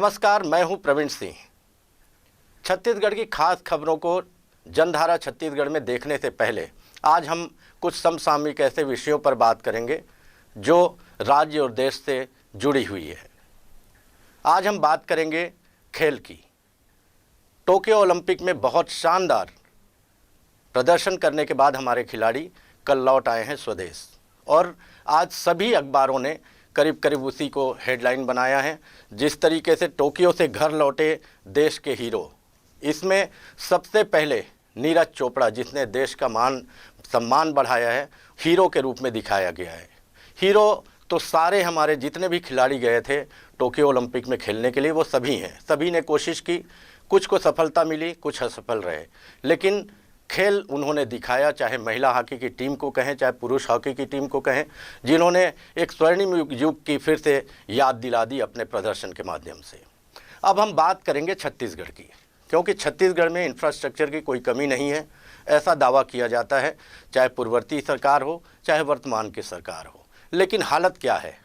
नमस्कार, मैं हूं प्रवीण सिंह। छत्तीसगढ़ की खास खबरों को जनधारा छत्तीसगढ़ में देखने से पहले आज हम कुछ समसामयिक ऐसे विषयों पर बात करेंगे जो राज्य और देश से जुड़ी हुई है। आज हम बात करेंगे खेल की। टोक्यो ओलंपिक में बहुत शानदार प्रदर्शन करने के बाद हमारे खिलाड़ी कल लौट आए हैं स्वदेश, और आज सभी अखबारों ने करीब करीब उसी को हेडलाइन बनाया है। जिस तरीके से टोक्यो से घर लौटे देश के हीरो, इसमें सबसे पहले नीरज चोपड़ा, जिसने देश का मान सम्मान बढ़ाया है, हीरो के रूप में दिखाया गया है। हीरो तो सारे हमारे जितने भी खिलाड़ी गए थे टोक्यो ओलंपिक में खेलने के लिए, वो सभी हैं। सभी ने कोशिश की, कुछ को सफलता मिली, कुछ असफल रहे, लेकिन खेल उन्होंने दिखाया। चाहे महिला हॉकी की टीम को कहें, चाहे पुरुष हॉकी की टीम को कहें, जिन्होंने एक स्वर्णिम युग की फिर से याद दिला दी अपने प्रदर्शन के माध्यम से। अब हम बात करेंगे छत्तीसगढ़ की, क्योंकि छत्तीसगढ़ में इंफ्रास्ट्रक्चर की कोई कमी नहीं है, ऐसा दावा किया जाता है, चाहे पूर्ववर्ती सरकार हो चाहे वर्तमान की सरकार हो। लेकिन हालत क्या है?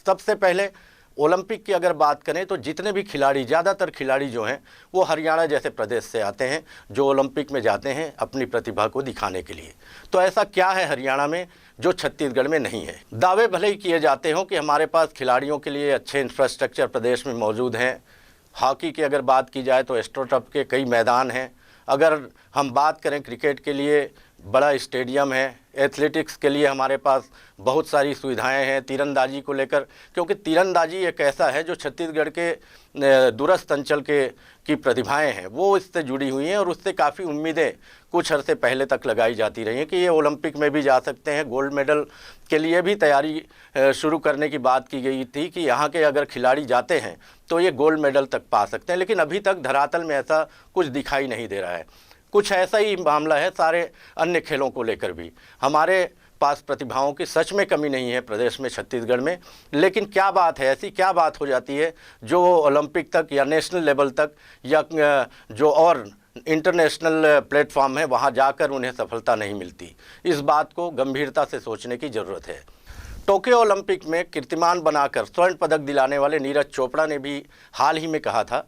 सबसे पहले ओलंपिक की अगर बात करें तो जितने भी खिलाड़ी, ज़्यादातर खिलाड़ी जो हैं वो हरियाणा जैसे प्रदेश से आते हैं, जो ओलंपिक में जाते हैं अपनी प्रतिभा को दिखाने के लिए। तो ऐसा क्या है हरियाणा में जो छत्तीसगढ़ में नहीं है? दावे भले ही किए जाते हों कि हमारे पास खिलाड़ियों के लिए अच्छे इंफ्रास्ट्रक्चर प्रदेश में मौजूद हैं। हॉकी की अगर बात की जाए तो एस्ट्रोटर्फ के कई मैदान हैं। अगर हम बात करें क्रिकेट के लिए बड़ा स्टेडियम है। एथलेटिक्स के लिए हमारे पास बहुत सारी सुविधाएं हैं। तीरंदाजी को लेकर, क्योंकि तीरंदाजी एक ऐसा है जो छत्तीसगढ़ के दूरस्थ अंचल की प्रतिभाएं हैं वो इससे जुड़ी हुई हैं, और उससे काफ़ी उम्मीदें कुछ अरसे पहले तक लगाई जाती रही हैं कि ये ओलंपिक में भी जा सकते हैं। गोल्ड मेडल के लिए भी तैयारी शुरू करने की बात की गई थी कि यहाँ के अगर खिलाड़ी जाते हैं तो ये गोल्ड मेडल तक पा सकते हैं, लेकिन अभी तक धरातल में ऐसा कुछ दिखाई नहीं दे रहा है। कुछ ऐसा ही मामला है सारे अन्य खेलों को लेकर भी। हमारे पास प्रतिभाओं की सच में कमी नहीं है प्रदेश में, छत्तीसगढ़ में, लेकिन क्या बात है, ऐसी क्या बात हो जाती है जो ओलंपिक तक या नेशनल लेवल तक या जो और इंटरनेशनल प्लेटफॉर्म है वहां जाकर उन्हें सफलता नहीं मिलती? इस बात को गंभीरता से सोचने की ज़रूरत है। टोक्यो ओलंपिक में कीर्तिमान बनाकर स्वर्ण पदक दिलाने वाले नीरज चोपड़ा ने भी हाल ही में कहा था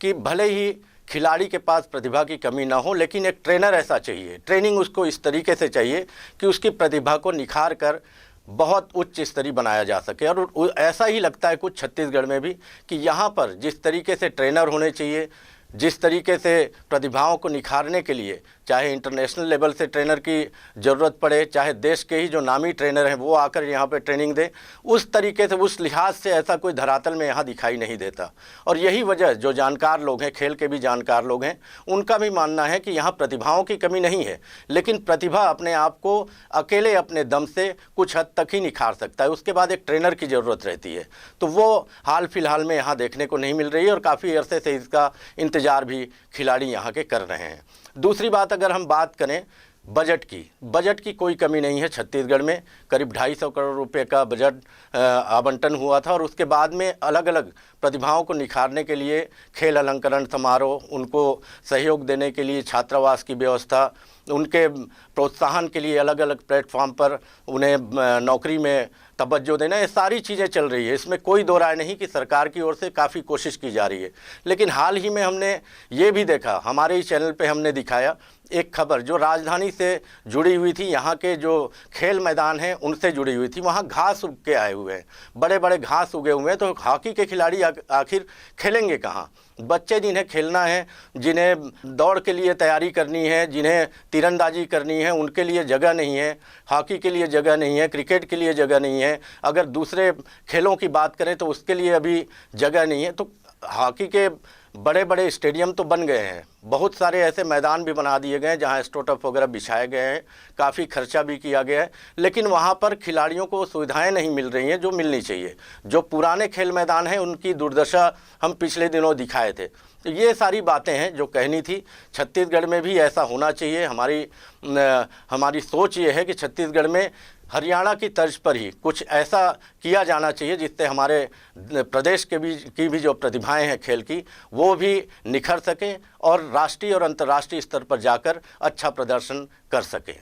कि भले ही खिलाड़ी के पास प्रतिभा की कमी ना हो, लेकिन एक ट्रेनर ऐसा चाहिए, ट्रेनिंग उसको इस तरीके से चाहिए कि उसकी प्रतिभा को निखार कर बहुत उच्च स्तरीय बनाया जा सके। और ऐसा ही लगता है कुछ छत्तीसगढ़ में भी कि यहाँ पर जिस तरीके से ट्रेनर होने चाहिए, जिस तरीके से प्रतिभाओं को निखारने के लिए चाहे इंटरनेशनल लेवल से ट्रेनर की ज़रूरत पड़े, चाहे देश के ही जो नामी ट्रेनर हैं वो आकर यहाँ पे ट्रेनिंग दें, उस तरीके से, उस लिहाज से ऐसा कोई धरातल में यहाँ दिखाई नहीं देता। और यही वजह, जो जानकार लोग हैं, खेल के भी जानकार लोग हैं, उनका भी मानना है कि यहाँ प्रतिभाओं की कमी नहीं है, लेकिन प्रतिभा अपने आप को अकेले अपने दम से कुछ हद तक ही निखार सकता है, उसके बाद एक ट्रेनर की ज़रूरत रहती है। तो वो हाल फिलहाल में यहाँ देखने को नहीं मिल रही है, और काफ़ी अरसे से इसका इंतज़ार भी खिलाड़ी यहाँ के कर रहे हैं। दूसरी बात, अगर हम बात करें बजट की कोई कमी नहीं है छत्तीसगढ़ में। करीब 250 करोड़ रुपए का बजट आवंटन हुआ था, और उसके बाद में अलग अलग प्रतिभाओं को निखारने के लिए खेल अलंकरण समारोह, उनको सहयोग देने के लिए छात्रावास की व्यवस्था, उनके प्रोत्साहन के लिए अलग अलग प्लेटफॉर्म पर उन्हें नौकरी में तवज्जो देना, ये सारी चीज़ें चल रही है। इसमें कोई दो राय नहीं कि सरकार की ओर से काफ़ी कोशिश की जा रही है। लेकिन हाल ही में हमने ये भी देखा, हमारे ही चैनल पे हमने दिखाया एक खबर जो राजधानी से जुड़ी हुई थी, यहाँ के जो खेल मैदान हैं उनसे जुड़ी हुई थी। वहाँ घास उग के आए हुए हैं, बड़े बड़े घास उगे हुए हैं, तो हॉकी के खिलाड़ी आखिर खेलेंगे कहाँ? बच्चे जिन्हें खेलना है, जिन्हें दौड़ के लिए तैयारी करनी है, जिन्हें तीरंदाजी करनी है, उनके लिए जगह नहीं है। हॉकी के लिए जगह नहीं है, क्रिकेट के लिए जगह नहीं है। अगर दूसरे खेलों की बात करें तो उसके लिए अभी जगह नहीं है। तो हॉकी के बड़े बड़े स्टेडियम तो बन गए हैं, बहुत सारे ऐसे मैदान भी बना दिए गए हैं जहां एस्ट्रोटर्फ वगैरह बिछाए गए हैं, काफ़ी खर्चा भी किया गया है, लेकिन वहां पर खिलाड़ियों को सुविधाएं नहीं मिल रही हैं जो मिलनी चाहिए। जो पुराने खेल मैदान हैं उनकी दुर्दशा हम पिछले दिनों दिखाए थे। तो ये सारी बातें हैं जो कहनी थी। छत्तीसगढ़ में भी ऐसा होना चाहिए। हमारी सोच ये है कि छत्तीसगढ़ में हरियाणा की तर्ज पर ही कुछ ऐसा किया जाना चाहिए जिससे हमारे प्रदेश की भी जो प्रतिभाएं हैं खेल की, वो भी निखर सकें और राष्ट्रीय और अंतर्राष्ट्रीय स्तर पर जाकर अच्छा प्रदर्शन कर सकें।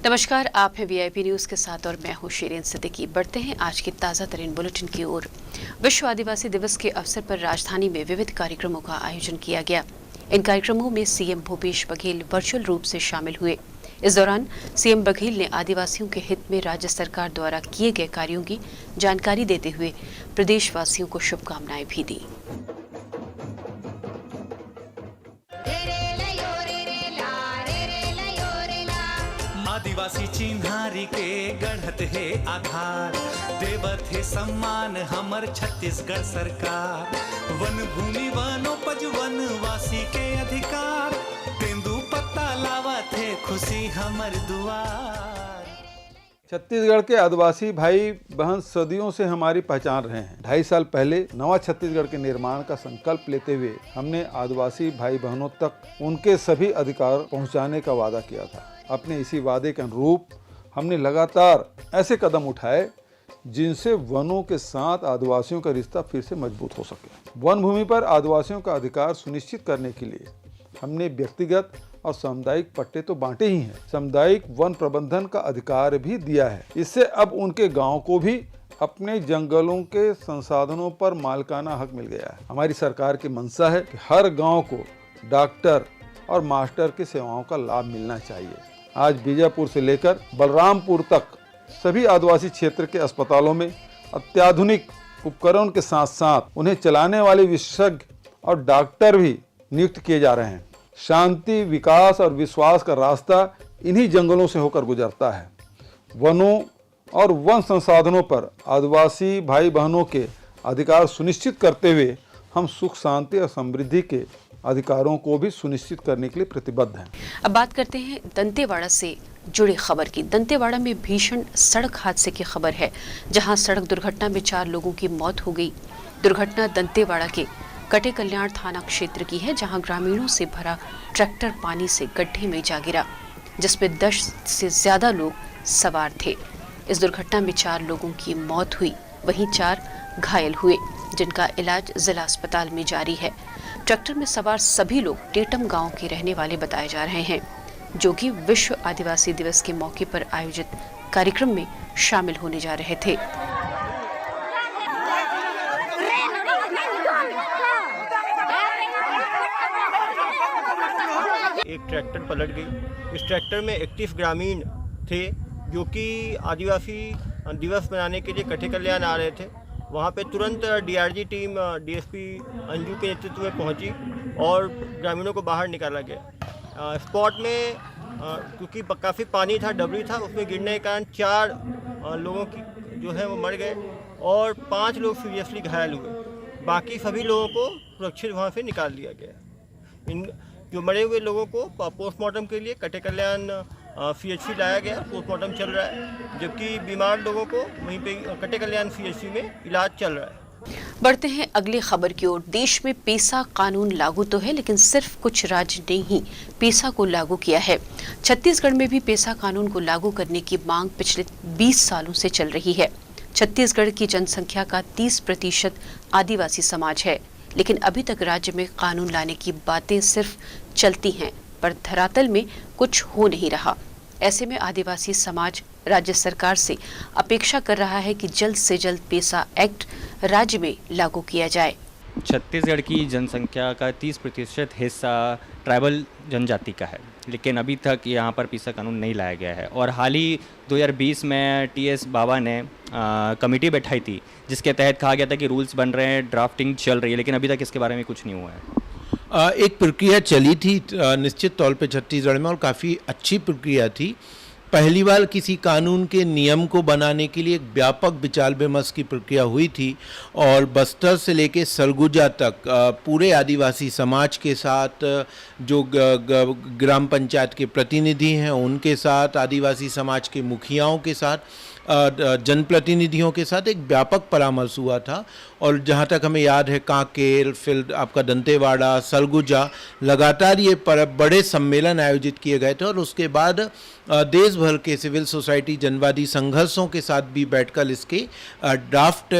नमस्कार, आप हैं वीआईपी न्यूज के साथ और मैं हूं शीरीन सिद्दीकी। बढ़ते हैं आज की ताज़ा तरीन बुलेटिन की ओर। विश्व आदिवासी दिवस के अवसर पर राजधानी में विविध कार्यक्रमों का आयोजन किया गया। इन कार्यक्रमों में सीएम भूपेश बघेल वर्चुअल रूप से शामिल हुए। इस दौरान सीएम बघेल ने आदिवासियों के हित में राज्य सरकार द्वारा किए गए कार्यों की जानकारी देते हुए प्रदेशवासियों को शुभकामनाएं भी दी। आदिवासी चिन्हारी के गढ़त है आधार, देवत है सम्मान हमर छत्तीसगढ़ सरकार। वन भूमि वनोपज वनवासी के अधिकार, तेंदू पत्ता लावत है खुशी हमर दुआर। छत्तीसगढ़ के आदिवासी भाई बहन सदियों से हमारी पहचान रहे हैं। 2.5 साल पहले नवा छत्तीसगढ़ के निर्माण का संकल्प लेते हुए हमने आदिवासी भाई बहनों तक उनके सभी अधिकार पहुंचाने का वादा किया था। अपने इसी वादे के अनुरूप हमने लगातार ऐसे कदम उठाए जिनसे वनों के साथ आदिवासियों का रिश्ता फिर से मजबूत हो सके। वन भूमि पर आदिवासियों का अधिकार सुनिश्चित करने के लिए हमने व्यक्तिगत और सामुदायिक पट्टे तो बांटे ही हैं, सामुदायिक वन प्रबंधन का अधिकार भी दिया है। इससे अब उनके गांव को भी अपने जंगलों के संसाधनों पर मालिकाना हक मिल गया है। हमारी सरकार की मंशा है कि हर गांव को डॉक्टर और मास्टर की सेवाओं का लाभ मिलना चाहिए। आज बीजापुर से लेकर बलरामपुर तक सभी आदिवासी क्षेत्र के अस्पतालों में अत्याधुनिक उपकरण के साथ साथ उन्हें चलाने वाले विशेषज्ञ और डॉक्टर भी नियुक्त किए जा रहे हैं। शांति, विकास और विश्वास का रास्ता इन्हीं जंगलों से होकर गुजरता है। वनों और वन संसाधनों पर आदिवासी भाई बहनों के अधिकार सुनिश्चित करते हुए हम सुख, शांति और समृद्धि के अधिकारों को भी सुनिश्चित करने के लिए प्रतिबद्ध हैं। अब बात करते हैं दंतेवाड़ा से जुड़ी खबर की। दंतेवाड़ा में भीषण सड़क हादसे की खबर है, जहां सड़क दुर्घटना में 4 लोगों की मौत हो गई। दुर्घटना दंतेवाड़ा के कटे कल्याण थाना क्षेत्र की है, जहां ग्रामीणों से भरा ट्रैक्टर पानी से गड्ढे में जा गिरा, जिसमें 10 से ज्यादा लोग सवार थे। इस दुर्घटना में 4 लोगों की मौत हुई, वहीं 4 घायल हुए, जिनका इलाज जिला अस्पताल में जारी है। ट्रैक्टर में सवार सभी लोग टेटम गांव के रहने वाले बताए जा रहे हैं, जो कि विश्व आदिवासी दिवस के मौके पर आयोजित कार्यक्रम में शामिल होने जा रहे थे। एक ट्रैक्टर पलट गई। इस ट्रैक्टर में 31 ग्रामीण थे, जो कि आदिवासी दिवस मनाने के लिए कटे कल्याण आ रहे थे। वहाँ पे तुरंत डीआरजी टीम डीएसपी अंजू के नेतृत्व में पहुँची और ग्रामीणों को बाहर निकाला गया। स्पॉट में क्योंकि काफ़ी पानी था, डबरी था, उसमें गिरने के कारण 4 लोगों की जो है वो मर गए और 5 लोग सीरियसली घायल हुए। बाकी सभी लोगों को सुरक्षित वहाँ से निकाल लिया गया। इन जो मरे हुए लोगों को पोस्टमार्टम के लिए कटे कल्याण सीएचसी लाया गया, पोस्टमार्टम चल रहा है, जबकि बीमार लोगों को वहीं पे कटे कल्याण सीएचसी में इलाज चल रहा है। बढ़ते हैं अगली खबर की ओर। देश में पेसा कानून लागू तो है, लेकिन सिर्फ कुछ राज्य ने ही पेसा को लागू किया है। छत्तीसगढ़ में भी पेसा कानून को लागू करने की मांग पिछले 20 सालों से चल रही है। छत्तीसगढ़ की जनसंख्या का 30% आदिवासी समाज है, लेकिन अभी तक राज्य में कानून लाने की बातें सिर्फ चलती हैं, पर धरातल में कुछ हो नहीं रहा। ऐसे में आदिवासी समाज राज्य सरकार से अपेक्षा कर रहा है कि जल्द से जल्द पेसा एक्ट राज्य में लागू किया जाए। छत्तीसगढ़ की जनसंख्या का 30% हिस्सा ट्राइबल जनजाति का है, लेकिन अभी तक यहाँ पर पेसा कानून नहीं लाया गया है। और हाल ही 2020 में टीएस बाबा ने कमेटी बैठाई थी, जिसके तहत कहा गया था कि रूल्स बन रहे हैं, ड्राफ्टिंग चल रही है, लेकिन अभी तक इसके बारे में कुछ नहीं हुआ है। एक प्रक्रिया चली थी निश्चित तौर पे छत्तीसगढ़ में, और काफ़ी अच्छी प्रक्रिया थी। पहली बार किसी कानून के नियम को बनाने के लिए एक व्यापक विचार विमर्श की प्रक्रिया हुई थी, और बस्तर से लेके सरगुजा तक पूरे आदिवासी समाज के साथ, जो ग्राम पंचायत के प्रतिनिधि हैं उनके साथ, आदिवासी समाज के मुखियाओं के साथ, जनप्रतिनिधियों के साथ एक व्यापक परामर्श हुआ था। और जहाँ तक हमें याद है, कांकेर, फिर आपका दंतेवाड़ा, सरगुजा, लगातार ये बड़े सम्मेलन आयोजित किए गए थे। और उसके बाद देश भर के सिविल सोसाइटी जनवादी संघर्षों के साथ भी बैठकर इसके ड्राफ्ट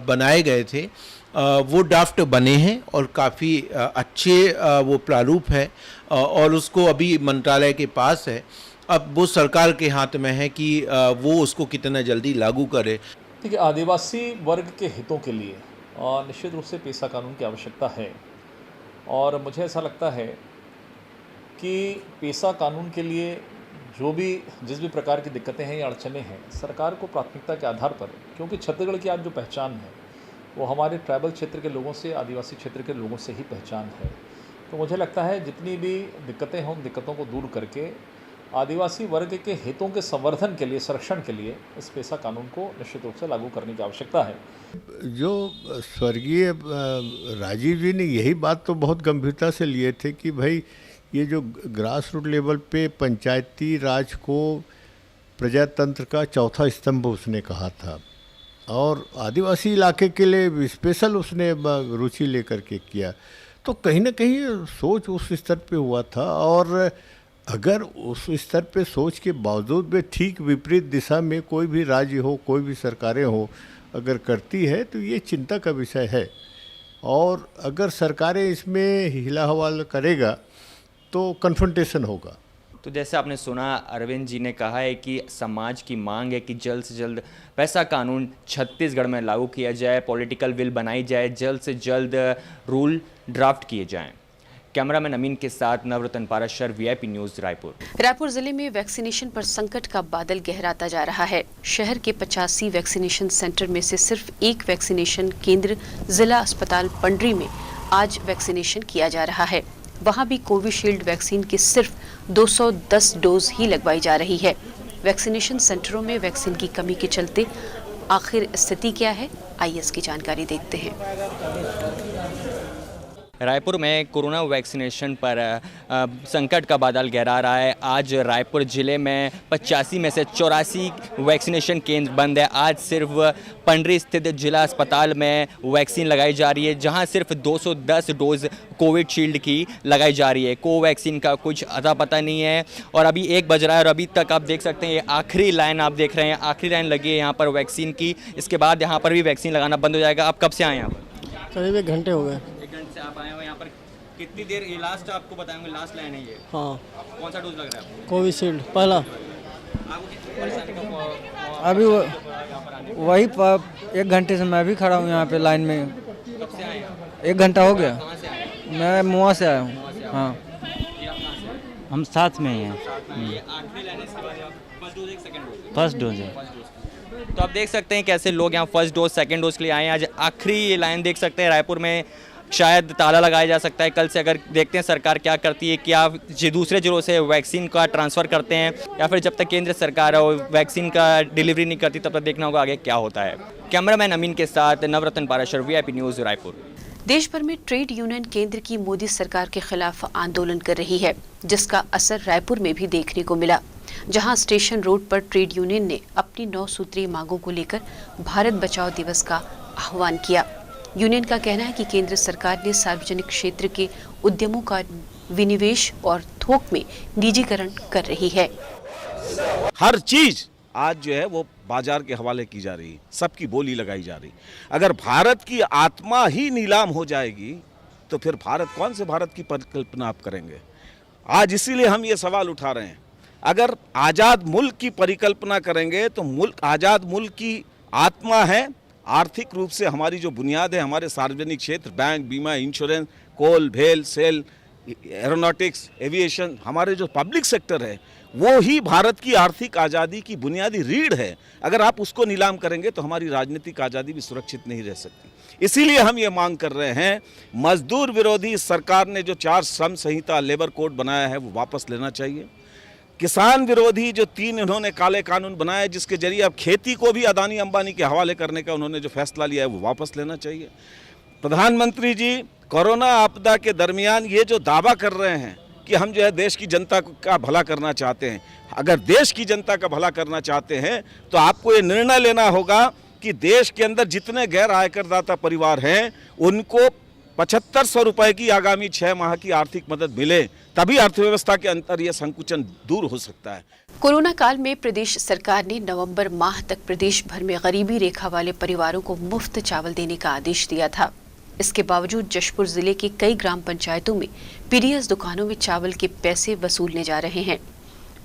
बनाए गए थे। वो ड्राफ्ट बने हैं और काफ़ी अच्छे वो प्रारूप है, और उसको अभी मंत्रालय के पास है। अब वो सरकार के हाथ में है कि वो उसको कितना जल्दी लागू करे। देखिए, आदिवासी वर्ग के हितों के लिए निश्चित रूप से पेशा कानून की आवश्यकता है और मुझे ऐसा लगता है कि पेशा कानून के लिए जिस भी प्रकार की दिक्कतें हैं या अड़चनें हैं, सरकार को प्राथमिकता के आधार पर, क्योंकि छत्तीसगढ़ की आज जो पहचान है वो हमारे ट्राइबल क्षेत्र के लोगों से, आदिवासी क्षेत्र के लोगों से ही पहचान है। तो मुझे लगता है जितनी भी दिक्कतें हों, उन दिक्कतों को दूर करके आदिवासी वर्ग के हितों के संवर्धन के लिए, संरक्षण के लिए इस पेशा कानून को निश्चित रूप से लागू करने की आवश्यकता है। जो स्वर्गीय राजीव जी ने यही बात तो बहुत गंभीरता से लिए थे कि भाई ये जो ग्रास रूट लेवल पे पंचायती राज को प्रजातंत्र का चौथा स्तंभ उसने कहा था और आदिवासी इलाके के लिए स्पेशल उसने रुचि लेकर के किया। तो कहीं ना कहीं सोच उस स्तर पे हुआ था और अगर उस स्तर पे सोच के बावजूद भी ठीक विपरीत दिशा में कोई भी राज्य हो, कोई भी सरकारें हो, अगर करती है तो ये चिंता का विषय है। और अगर सरकारें इसमें हिला हवाला करेगा तो कन्फ्रंटेशन होगा। तो जैसे आपने सुना, अरविंद जी ने कहा है कि समाज की मांग है कि जल्द से जल्द पेशा कानून छत्तीसगढ़ में लागू किया जाए, पॉलिटिकल विल बनाई जाए, जल्द से जल्द रूल ड्राफ्ट किए जाएं। कैमरामैन अमीन के साथ नवरत्न पाराशर, वीआईपी न्यूज़, रायपुर। रायपुर जिले में वैक्सीनेशन पर संकट का बादल गहराता जा रहा है। शहर के 85 वैक्सीनेशन सेंटर में से सिर्फ एक वैक्सीनेशन केंद्र जिला अस्पताल पंडरी में आज वैक्सीनेशन किया जा रहा है। वहां भी कोविशील्ड वैक्सीन की सिर्फ 210 डोज ही लगवाई जा रही है। वैक्सीनेशन सेंटरों में वैक्सीन की कमी के चलते आखिर स्थिति क्या है, आइए इसकी जानकारी देखते हैं। रायपुर में कोरोना वैक्सीनेशन पर संकट का बादल गहरा रहा है। आज रायपुर जिले में 85 में से 84 वैक्सीनेशन केंद्र बंद है। आज सिर्फ पंडरी स्थित जिला अस्पताल में वैक्सीन लगाई जा रही है, जहां सिर्फ 210 डोज कोविशील्ड की लगाई जा रही है। कोवैक्सीन का कुछ अता पता नहीं है और अभी 1 बज रहा है और अभी तक आप देख सकते हैं ये आखिरी लाइन आप देख रहे हैं, आखिरी लाइन लगी है यहाँ पर वैक्सीन की। इसके बाद यहाँ पर भी वैक्सीन लगाना बंद हो जाएगा। आप कब से आए यहाँ पर? करीब 1 घंटे हो गए। 1 घंटे से आप आए हो यहाँ पर। कितनी देर ये लास्ट आपको बताएंगे, लास्ट लाइन है ये? हाँ। कौन सा डोज लग रहा है आपको? कोविशील्ड पहला। आपको कितनी परेशानी का अभी वही 1 घंटे से मैं भी खड़ा हूँ यहाँ पे लाइन में। कब से आए हैं? 1 घंटा हो गया। कहाँ से आए हैं? मैं मुआ से आया हूँ। हाँ, ये आप कहाँ से आए? हम साथ में ही हैं। ये आखिरी लाइन है, इसके बाद आप फर्स्ट डोज, एक सेकंड डोज? फर्स्ट डोज है। First dose. तो आप देख सकते हैं कैसे लोग यहाँ फर्स्ट डोज, सेकंड डोज के लिए आए हैं। आज आखिरी ये लाइन देख सकते हैं। रायपुर में शायद ताला लगाया जा सकता है। कल से अगर देखते हैं सरकार क्या करती है, क्या दूसरे जिलों से वैक्सीन का ट्रांसफ़र करते हैं या फिर जब तक केंद्र सरकार वैक्सीन का डिलीवरी नहीं करती तब तक देखना होगा आगे क्या होता है। कैमरामैन अमीन के साथ नवरत्न पाराशर, वीआईपी न्यूज़, रायपुर। देश भर में ट्रेड यूनियन केंद्र की मोदी सरकार के खिलाफ आंदोलन कर रही है, जिसका असर रायपुर में भी देखने को मिला, जहां स्टेशन रोड पर ट्रेड यूनियन ने अपनी 9 सूत्रीय मांगों को लेकर भारत बचाओ दिवस का आह्वान किया। यूनियन का कहना है कि केंद्र सरकार ने सार्वजनिक क्षेत्र के उद्यमों का विनिवेश और थोक में निजीकरण कर रही है। हर चीज आज जो है वो बाजार के हवाले की जा रही है, सबकी बोली लगाई जा रही। अगर भारत की आत्मा ही नीलाम हो जाएगी तो फिर कौन से भारत की परिकल्पना आप करेंगे? आज इसीलिए हम ये सवाल उठा रहे हैं। अगर आज़ाद मुल्क की परिकल्पना करेंगे तो आज़ाद मुल्क की आत्मा है, आर्थिक रूप से हमारी जो बुनियाद है, हमारे सार्वजनिक क्षेत्र, बैंक, बीमा, इंश्योरेंस, कोल, भेल, सेल, एरोनॉटिक्स, एविएशन, हमारे जो पब्लिक सेक्टर है वो ही भारत की आर्थिक आज़ादी की बुनियादी रीढ़ है। अगर आप उसको नीलाम करेंगे तो हमारी राजनीतिक आज़ादी भी सुरक्षित नहीं रह सकती। इसीलिए हम ये मांग कर रहे हैं, मजदूर विरोधी सरकार ने जो 4 श्रम संहिता लेबर कोड बनाया है वो वापस लेना चाहिए। किसान विरोधी जो 3 इन्होंने काले कानून बनाए जिसके जरिए अब खेती को भी अदानी अंबानी के हवाले करने का उन्होंने जो फैसला लिया है वो वापस लेना चाहिए। प्रधानमंत्री जी कोरोना आपदा के दरमियान ये जो दावा कर रहे हैं कि हम जो है देश की जनता का भला करना चाहते हैं, अगर देश की जनता का भला करना चाहते हैं तो आपको ये निर्णय लेना होगा कि देश के अंदर जितने गैर आयकरदाता परिवार हैं उनको 7500 रुपए की आगामी 6 माह की आर्थिक मदद मिले, तभी अर्थव्यवस्था के अंदर यह संकुचन दूर हो सकता है। कोरोना काल में प्रदेश सरकार ने नवंबर माह तक प्रदेश भर में गरीबी रेखा वाले परिवारों को मुफ्त चावल देने का आदेश दिया था। इसके बावजूद जशपुर जिले के कई ग्राम पंचायतों में पीडीएस दुकानों में चावल के पैसे वसूलने जा रहे हैं।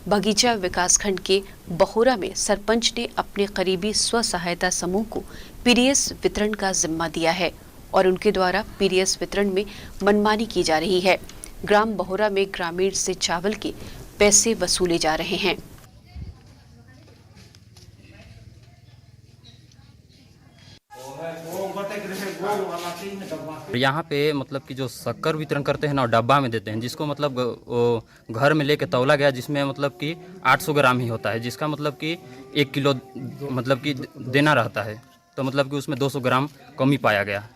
बगीचा विकासखंड के बहोरा में सरपंच ने अपने करीबी स्व सहायता समूह को पीडीएस वितरण का जिम्मा दिया है और उनके द्वारा पीडीएस वितरण में मनमानी की जा रही है। ग्राम बहोरा में ग्रामीण से चावल के पैसे वसूले जा रहे हैं। यहाँ पे मतलब कि जो शक्कर वितरण करते हैं ना, डब्बा में देते हैं, जिसको मतलब वो घर में लेके तौला गया, जिसमें मतलब कि 800 ग्राम ही होता है, जिसका मतलब कि 1 किलो मतलब कि देना रहता है, तो मतलब कि उसमें 200 ग्राम कमी पाया गया।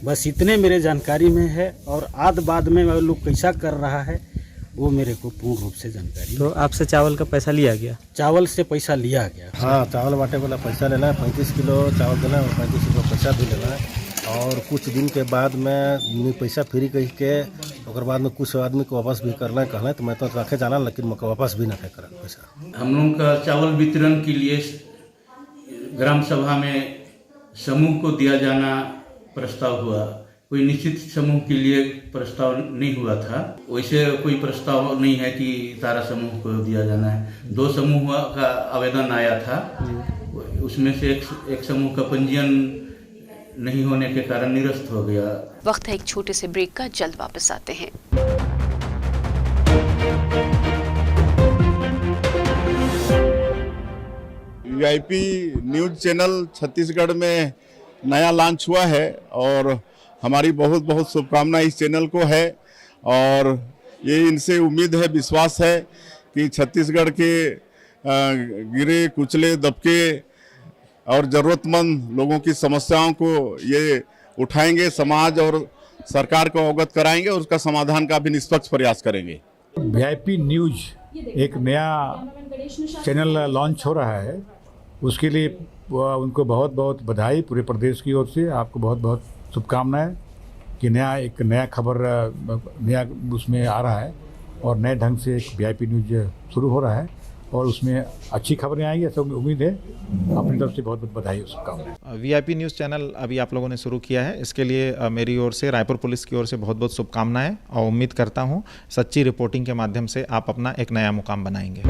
बस इतने मेरे जानकारी में है, और आद बाद में लोग कैसा कर रहा है वो मेरे को पूर्ण रूप से जानकारी। तो आपसे चावल का पैसा लिया गया? चावल से पैसा लिया गया। हाँ, चावल बांटे वाला पैसा लेना है, 35 किलो चावल देना है और 35 किलो पैसा भी लेना है। और कुछ दिन के बाद में पैसा फ्री कह के और बाद में कुछ आदमी को वापस भी करना है कहना है, तो मैं तो रखे जाना, लेकिन मैं वापस भी ना करा पैसा। हम लोगों का चावल वितरण के लिए ग्राम सभा में समूह को दिया जाना प्रस्ताव हुआ। कोई निश्चित समूह के लिए प्रस्ताव नहीं हुआ था, वैसे कोई प्रस्ताव नहीं है कि सारा समूह को दिया जाना है। 2 समूह का आवेदन आया था, उसमें से एक समूह का पंजीयन नहीं होने के कारण निरस्त हो गया। वक्त है एक छोटे से ब्रेक का, जल्द वापस आते हैं। वीआईपी न्यूज चैनल छत्तीसगढ़ में नया लॉन्च हुआ है और हमारी बहुत बहुत शुभकामनाएं इस चैनल को है। और ये इनसे उम्मीद है, विश्वास है कि छत्तीसगढ़ के गिरे कुचले दबके और ज़रूरतमंद लोगों की समस्याओं को ये उठाएंगे, समाज और सरकार को अवगत कराएंगे और उसका समाधान का भी निष्पक्ष प्रयास करेंगे। वीआईपी न्यूज एक नया चैनल लॉन्च हो रहा है, उसके लिए उनको बहुत बहुत बधाई पूरे प्रदेश की ओर से। आपको बहुत बहुत शुभकामनाएं कि एक नया खबर नया उसमें आ रहा है और नए ढंग से एक वीआईपी न्यूज शुरू हो रहा है और उसमें अच्छी खबरें आएंगी, ऐसा उम्मीद है। अपनी तरफ से बहुत बहुत बधाई और शुभकामनाएं। वीआईपी न्यूज़ चैनल अभी आप लोगों ने शुरू किया है, इसके लिए मेरी ओर से, रायपुर पुलिस की ओर से बहुत बहुत शुभकामनाएं और उम्मीद करता हूं सच्ची रिपोर्टिंग के माध्यम से आप अपना एक नया मुकाम बनाएंगे।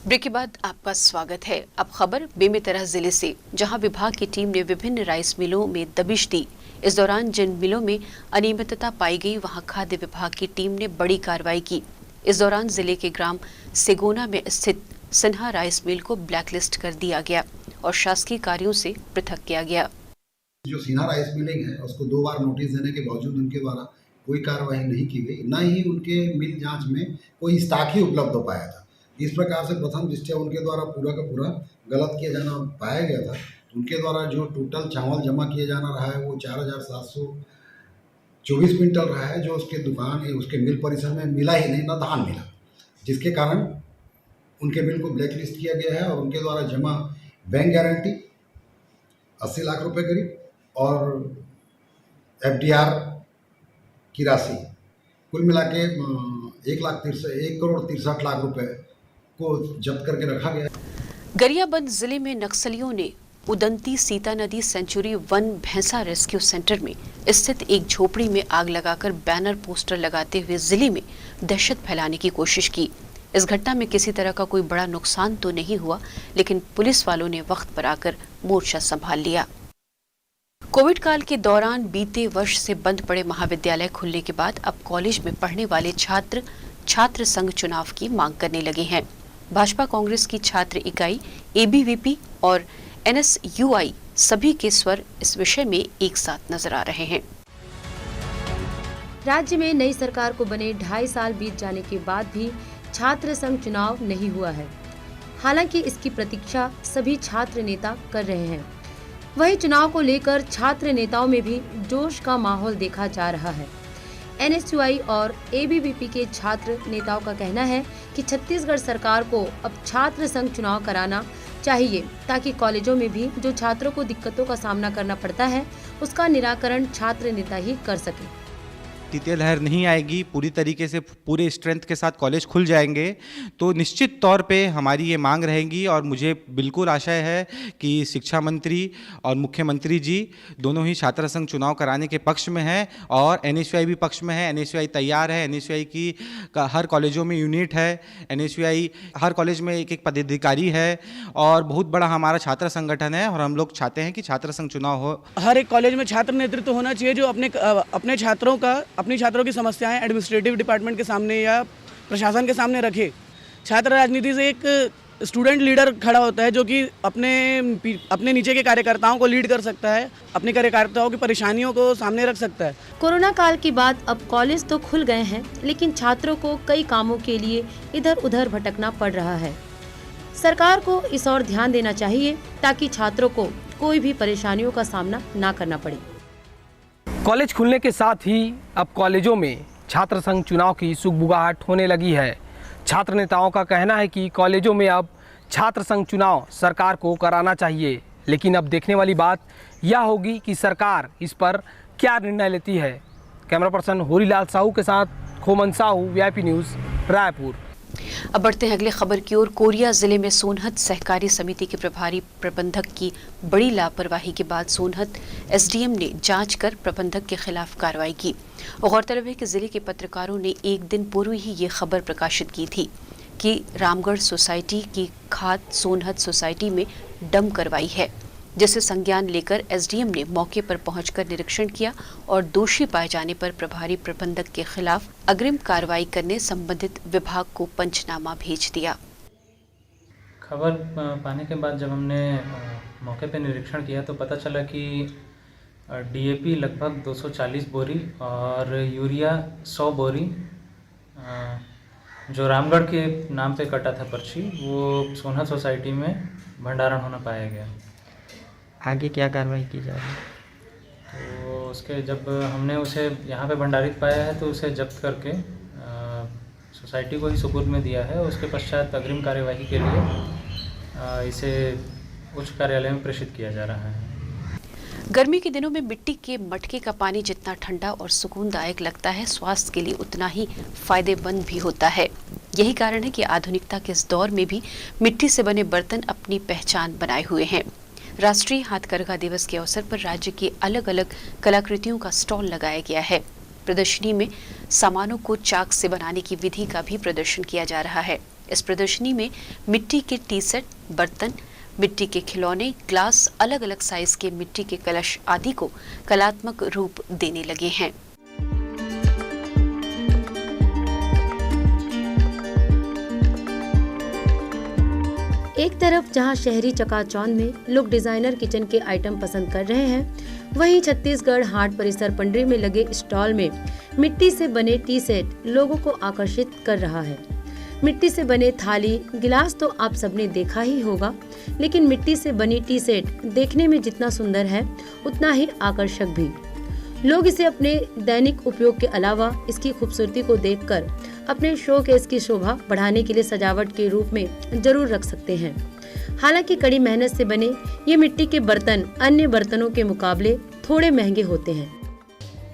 ब्रेक के बाद आपका स्वागत है। अब खबर बेमेतरा जिले से, जहां विभाग की टीम ने विभिन्न राइस मिलों में दबिश दी। इस दौरान जिन मिलों में अनियमितता पाई गई, वहां खाद्य विभाग की टीम ने बड़ी कार्रवाई की। इस दौरान जिले के ग्राम सेगोना में स्थित सिन्हा राइस मिल को ब्लैकलिस्ट कर दिया गया और शासकीय कार्यों से पृथक किया गया। जो सिन्हा राइस मिलिंग है, उसको 2 बार नोटिस देने के बावजूद उनके द्वारा कोई कार्रवाई नहीं की गई, न ही उनके मिल जांच में कोई स्टॉक ही उपलब्ध हो पाया था। इस प्रकार से प्रथम दृष्टया उनके द्वारा पूरा का पूरा गलत किया जाना पाया गया था। उनके द्वारा जो टोटल चावल जमा किया जाना रहा है वो 4724 क्विंटल रहा है, जो उसके दुकान उसके मिल परिसर में मिला ही नहीं, न धान मिला, जिसके कारण उनके मिल को ब्लैक लिस्ट किया गया है। और उनके द्वारा जमा बैंक गारंटी 80 लाख रुपए करीब और FDR की राशि कुल मिला के 1 करोड़ 63 लाख रुपए को जब्त करके रखा गया। गरियाबंद जिले में नक्सलियों ने उदंती सीता नदी सेंचुरी वन भैंसा रेस्क्यू सेंटर में स्थित एक झोपड़ी में आग लगाकर बैनर पोस्टर लगाते हुए जिले में दहशत फैलाने की कोशिश की। इस घटना में किसी तरह का कोई बड़ा नुकसान तो नहीं हुआ, लेकिन पुलिस वालों ने वक्त पर आकर मोर्चा संभाल लिया। कोविड काल के दौरान बीते वर्ष से बंद पड़े महाविद्यालय खुलने के बाद अब कॉलेज में पढ़ने वाले छात्र संघ चुनाव की मांग करने लगे हैं। भाजपा कांग्रेस की छात्र इकाई, ABVP और NSUI सभी के स्वर इस विषय में एक साथ नजर आ रहे हैं। राज्य में नई सरकार को बने 2.5 साल बीत जाने के बाद भी छात्र संघ चुनाव नहीं हुआ है। हालांकि इसकी प्रतीक्षा सभी छात्र नेता कर रहे हैं। वहीं चुनाव को लेकर छात्र नेताओं में भी जोश का माहौल देखा जा रहा है। NSUI और ABVP के छात्र नेताओं का कहना है कि छत्तीसगढ़ सरकार को अब छात्र संघ चुनाव कराना चाहिए, ताकि कॉलेजों में भी जो छात्रों को दिक्कतों का सामना करना पड़ता है उसका निराकरण छात्र नेता ही कर सके। तृतीय लहर नहीं आएगी, पूरी तरीके से पूरे स्ट्रेंथ के साथ कॉलेज खुल जाएंगे, तो निश्चित तौर पे हमारी ये मांग रहेगी। और मुझे बिल्कुल आशा है कि शिक्षा मंत्री और मुख्यमंत्री जी दोनों ही छात्र संघ चुनाव कराने के पक्ष में हैं और NSUI भी पक्ष में है। NSUI तैयार है, NSUI की हर कॉलेजों में यूनिट है, NSUI हर कॉलेज में एक एक पदाधिकारी है और बहुत बड़ा हमारा छात्र संगठन है और हम लोग चाहते हैं कि छात्र संघ चुनाव हो। हर एक कॉलेज में छात्र नेतृत्व होना चाहिए जो अपने छात्रों की समस्याएं एडमिनिस्ट्रेटिव डिपार्टमेंट के सामने या प्रशासन के सामने रखे। छात्र राजनीति से एक स्टूडेंट लीडर खड़ा होता है जो कि अपने नीचे के कार्यकर्ताओं को लीड कर सकता है, अपने कार्यकर्ताओं की परेशानियों को सामने रख सकता है। कोरोना काल के बाद अब कॉलेज तो खुल गए हैं, लेकिन छात्रों को कई कामों के लिए इधर उधर भटकना पड़ रहा है। सरकार को इस ओर ध्यान देना चाहिए ताकि छात्रों को कोई भी परेशानियों का सामना ना करना पड़े। कॉलेज खुलने के साथ ही अब कॉलेजों में छात्र संघ चुनाव की सुगबुगाहट होने लगी है। छात्र नेताओं का कहना है कि कॉलेजों में अब छात्र संघ चुनाव सरकार को कराना चाहिए, लेकिन अब देखने वाली बात यह होगी कि सरकार इस पर क्या निर्णय लेती है। कैमरा पर्सन होरीलाल साहू के साथ खोमन साहू, VIP न्यूज़, रायपुर। अब बढ़ते हैं अगले खबर की ओर। कोरिया जिले में सोनहत सहकारी समिति के प्रभारी प्रबंधक की बड़ी लापरवाही के बाद सोनहत SDM ने जांच कर प्रबंधक के खिलाफ कार्रवाई की। गौरतलब है कि जिले के पत्रकारों ने एक दिन पूर्व ही ये खबर प्रकाशित की थी कि रामगढ़ सोसाइटी की खाद सोनहत सोसाइटी में डंप करवाई है, जिसे संज्ञान लेकर SDM ने मौके पर पहुंचकर निरीक्षण किया और दोषी पाए जाने पर प्रभारी प्रबंधक के खिलाफ अग्रिम कार्रवाई करने संबंधित विभाग को पंचनामा भेज दिया। खबर पाने के बाद जब हमने मौके पर निरीक्षण किया तो पता चला कि DAP लगभग 240 बोरी और यूरिया 100 बोरी जो रामगढ़ के नाम पे कटा था पर्ची, वो सोनहत सोसाइटी में भंडारण होना पाया गया। आगे क्या कार्रवाई की जा रही है? तो उसके जब हमने उसे यहाँ पे भंडारित पाया है तो उसे जब्त करके सोसाइटी को ही सुपुर्द में दिया है। उसके पश्चात अग्रिम कार्यवाही के लिए इसे उच्च कार्यालय में प्रेषित किया जा रहा है। गर्मी के दिनों में मिट्टी के मटके का पानी जितना ठंडा और सुकूनदायक लगता है, स्वास्थ्य के लिए उतना ही फायदेमंद भी होता है। यही कारण है कि आधुनिकता के इस दौर में भी मिट्टी से बने बर्तन अपनी पहचान बनाए हुए हैं। राष्ट्रीय हाथकरघा दिवस के अवसर पर राज्य की अलग अलग कलाकृतियों का स्टॉल लगाया गया है। प्रदर्शनी में सामानों को चाक से बनाने की विधि का भी प्रदर्शन किया जा रहा है। इस प्रदर्शनी में मिट्टी के टी सेट, बर्तन, मिट्टी के खिलौने, ग्लास, अलग अलग साइज के मिट्टी के कलश आदि को कलात्मक रूप देने लगे हैं। एक तरफ जहां शहरी चकाचौंध में लोग डिजाइनर किचन के आइटम पसंद कर रहे हैं, वहीं छत्तीसगढ़ हाट परिसर पंडरी में लगे स्टॉल में मिट्टी से बने टी सेट लोगों को आकर्षित कर रहा है। मिट्टी से बने थाली, गिलास तो आप सबने देखा ही होगा, लेकिन मिट्टी से बनी टी सेट देखने में जितना सुंदर है उतना ही आकर्षक भी। लोग इसे अपने दैनिक उपयोग के अलावा इसकी खूबसूरती को देखकर अपने शोकेस की शोभा बढ़ाने के लिए सजावट के रूप में जरूर रख सकते हैं। हालांकि कड़ी मेहनत से बने ये मिट्टी के बर्तन अन्य बर्तनों के मुकाबले थोड़े महंगे होते हैं।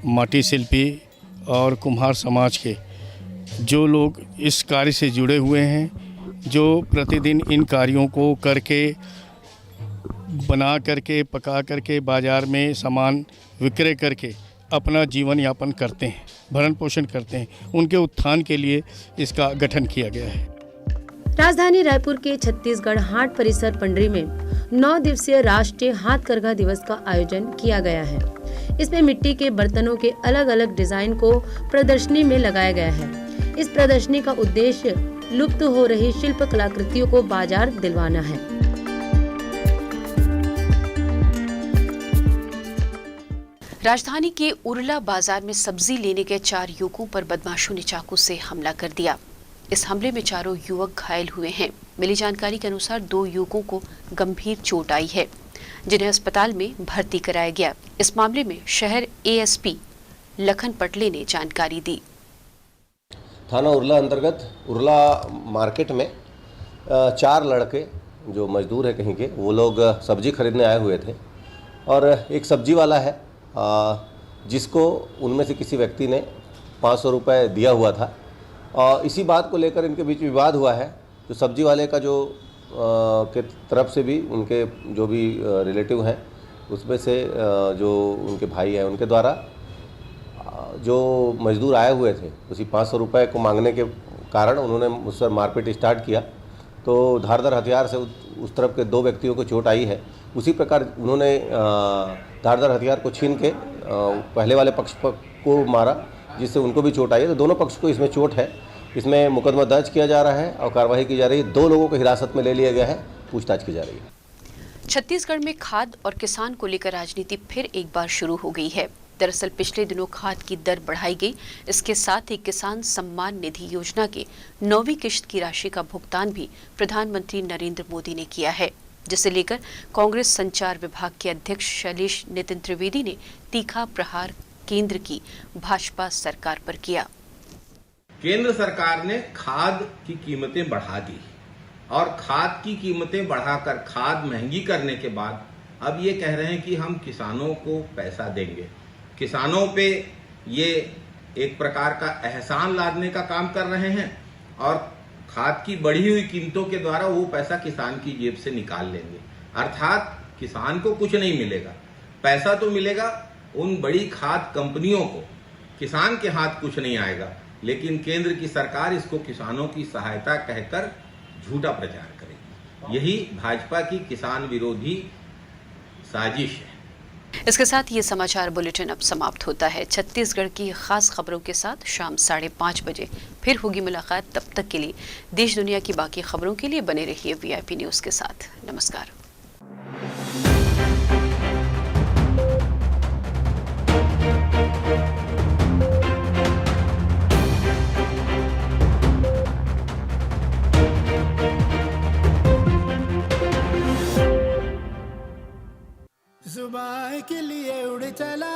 माटी शिल्पी और कुम्हार समाज के जो लोग इस कार्य से जुड़े हुए हैं, जो प्रतिदिन इन कार्यों को करके, बना करके, पका करके बाज़ार में सामान विक्रय करके अपना जीवन यापन करते हैं, भरण पोषण करते हैं, उनके उत्थान के लिए इसका गठन किया गया है। राजधानी रायपुर के छत्तीसगढ़ हाट परिसर पंडरी में 9 दिवसीय राष्ट्रीय हाथकरघा दिवस का आयोजन किया गया है। इसमें मिट्टी के बर्तनों के अलग अलग डिजाइन को प्रदर्शनी में लगाया गया है। इस प्रदर्शनी का उद्देश्य लुप्त हो रही शिल्प कलाकृतियों को बाजार दिलवाना है। राजधानी के उरला बाजार में सब्जी लेने गए 4 युवकों पर बदमाशों ने चाकू से हमला कर दिया। इस हमले में चारों युवक घायल हुए हैं। मिली जानकारी के अनुसार 2 युवकों को गंभीर चोट आई है, जिन्हें अस्पताल में भर्ती कराया गया। इस मामले में शहर ASP लखन पटले ने जानकारी दी। थाना उरला अंतर्गत उरला मार्केट में 4 लड़के जो मजदूर है कहीं के, वो लोग सब्जी खरीदने आए हुए थे और एक सब्जी वाला है जिसको उनमें से किसी व्यक्ति ने 500 रुपये दिया हुआ था। और इसी बात को लेकर इनके बीच विवाद हुआ है। जो सब्जी वाले का जो के तरफ से भी उनके जो भी रिलेटिव हैं उसमें से जो उनके भाई हैं उनके द्वारा जो मजदूर आए हुए थे उसी 500 रुपये को मांगने के कारण उन्होंने मुझ पर मारपीट स्टार्ट किया। तो धारदार हथियार से उस तरफ के 2 व्यक्तियों को चोट आई है। उसी प्रकार उन्होंने धारदार हथियार को छीन के पहले वाले पक्ष को मारा जिससे उनको भी चोट आई है। तो दोनों पक्ष को इसमें चोट है। इसमें मुकदमा दर्ज किया जा रहा है और कार्रवाई की जा रही है। 2 लोगों को हिरासत में ले लिया गया है, पूछताछ की जा रही है। छत्तीसगढ़ में खाद और किसान को लेकर राजनीति फिर एक बार शुरू हो गई है। दरअसल पिछले दिनों खाद की दर बढ़ाई गई। इसके साथ ही किसान सम्मान निधि योजना के 9वीं किश्त की राशि का भुगतान भी प्रधानमंत्री नरेंद्र मोदी ने किया है, जिसे लेकर कांग्रेस संचार विभाग के अध्यक्ष शैलेश नितिन त्रिवेदी ने तीखा प्रहार केंद्र की भाजपा सरकार पर किया। केंद्र सरकार ने खाद की कीमतें बढ़ा दी और खाद की कीमतें बढ़ाकर खाद महंगी करने के बाद अब ये कह रहे हैं कि हम किसानों को पैसा देंगे। किसानों पे ये एक प्रकार का एहसान लादने का काम कर रहे हैं और खाद की बढ़ी हुई कीमतों के द्वारा वो पैसा किसान की जेब से निकाल लेंगे। अर्थात किसान को कुछ नहीं मिलेगा, पैसा तो मिलेगा उन बड़ी खाद कंपनियों को, किसान के हाथ कुछ नहीं आएगा। लेकिन केंद्र की सरकार इसको किसानों की सहायता कहकर झूठा प्रचार करेगी। यही भाजपा की किसान विरोधी साजिश है। इसके साथ ये समाचार बुलेटिन अब समाप्त होता है। छत्तीसगढ़ की खास खबरों के साथ शाम 5:30 बजे फिर होगी मुलाकात। तब तक के लिए देश दुनिया की बाकी खबरों के लिए बने रहिए VIP न्यूज़ के साथ। नमस्कार। सुबह के लिए उड़ चला